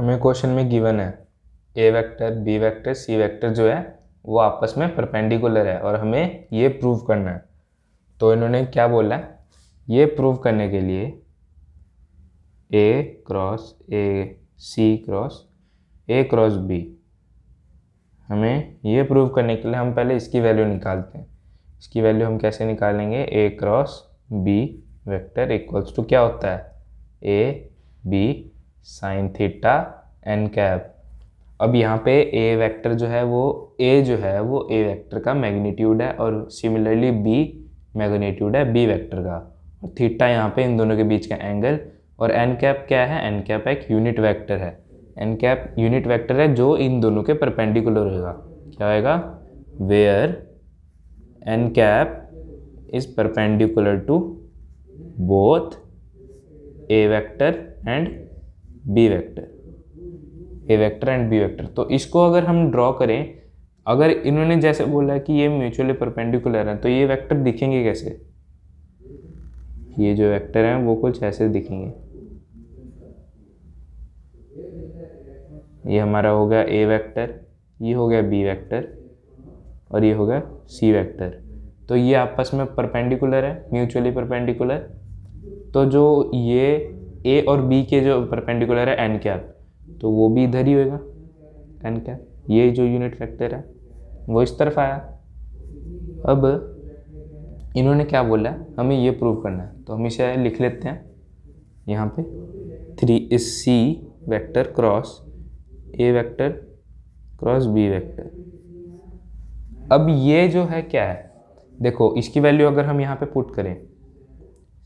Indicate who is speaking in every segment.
Speaker 1: हमें क्वेश्चन में गिवन है ए vector, B vector, C vector जो है वो आपस में परपेंडिकुलर है और हमें ये प्रूव करना है। तो इन्होंने क्या बोला है, ये प्रूव करने के लिए A cross A, C cross A cross B, हमें ये प्रूव करने के लिए हम पहले इसकी वैल्यू निकालते हैं। इसकी वैल्यू हम कैसे निकालेंगे, A cross B vector equals to क्या होता है, A B sine theta N cap. अब यहाँ पे ए वेक्टर जो है वो ए वेक्टर का मैग्नीट्यूड है और सिमिलरली बी मैग्नीट्यूड है बी वेक्टर का, और थीटा यहाँ पे इन दोनों के बीच का एंगल, और एन कैप क्या है, एन कैप एक यूनिट वेक्टर है। एन कैप यूनिट वेक्टर है जो इन दोनों के परपेंडिकुलर होगा। क्या होगा, where N cap is perpendicular to both A vector and B vector, A vector and B vector. तो इसको अगर हम ड्रॉ करें, अगर इन्होंने जैसे बोला कि ये म्यूचुअली परपेंडिकुलर है तो ये वेक्टर दिखेंगे कैसे, ये जो वेक्टर हैं वो कुछ ऐसे दिखेंगे। ये हमारा हो गया ए वेक्टर, ये हो गया बी वेक्टर और ये हो गया सी वेक्टर। तो ये आपस में परपेंडिकुलर है, म्यूचुअली परपेंडिकुलर। तो जो ये ए और बी के जो परपेंडिकुलर है एन कैप, तो वो भी इधर ही होगा एन कैप। ये जो यूनिट वेक्टर है वो इस तरफ आया। अब इन्होंने क्या बोला है, हमें ये प्रूव करना है, तो हम इसे लिख लेते हैं यहाँ पे 3 इस C vector cross A vector cross B vector. अब ये जो है क्या है, देखो इसकी वैल्यू अगर हम यहाँ पे पुट करें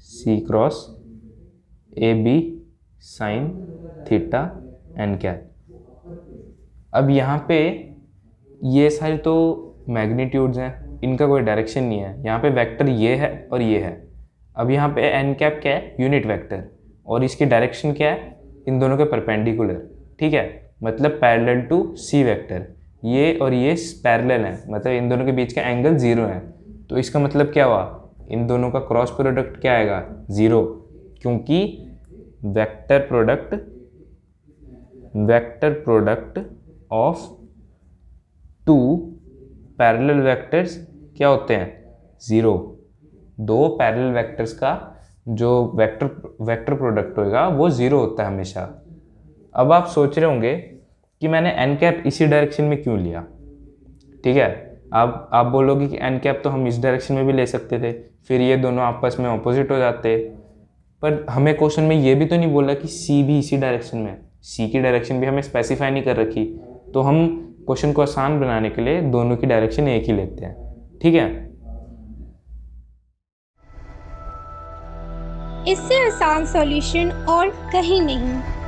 Speaker 1: C cross A B sine theta N cap. अब यहाँ पे ये सारे तो मैग्नीट्यूड्स हैं, इनका कोई डायरेक्शन नहीं है। यहाँ पे वेक्टर ये है और ये है। अब यहाँ पे एन कैप क्या है, यूनिट वेक्टर, और इसकी डायरेक्शन क्या है, इन दोनों के परपेंडिकुलर। ठीक है, मतलब पैरेलल टू सी वेक्टर। ये और ये पैरेलल हैं, मतलब इन दोनों के बीच का एंगल 0 है। तो इसका मतलब क्या हुआ, इन दोनों का क्रॉस प्रोडक्ट क्या आएगा, 0, क्योंकि vector product of two parallel vectors क्या होते हैं, 0। दो पैरेलल वेक्टर्स का जो वेक्टर प्रोडक्ट होगा वो 0 होता है हमेशा। अब आप सोच रहे होंगे कि मैंने एन कैप इसी डायरेक्शन में क्यों लिया। ठीक है, अब आप बोलोगे कि एन कैप तो हम इस डायरेक्शन में भी ले सकते थे, फिर ये दोनों आपस में ऑपोजिट हो जाते। पर हमें क्वेश्चन में ये भी तो नहीं बोला कि सी भी इसी डायरेक्शन में है, सी की डायरेक्शन भी हमें स्पेसिफाई नहीं कर रखी। तो हम क्वेश्चन को आसान बनाने के लिए दोनों की डायरेक्शन एक ही लेते हैं। ठीक है,
Speaker 2: इससे आसान सॉल्यूशन और कहीं नहीं।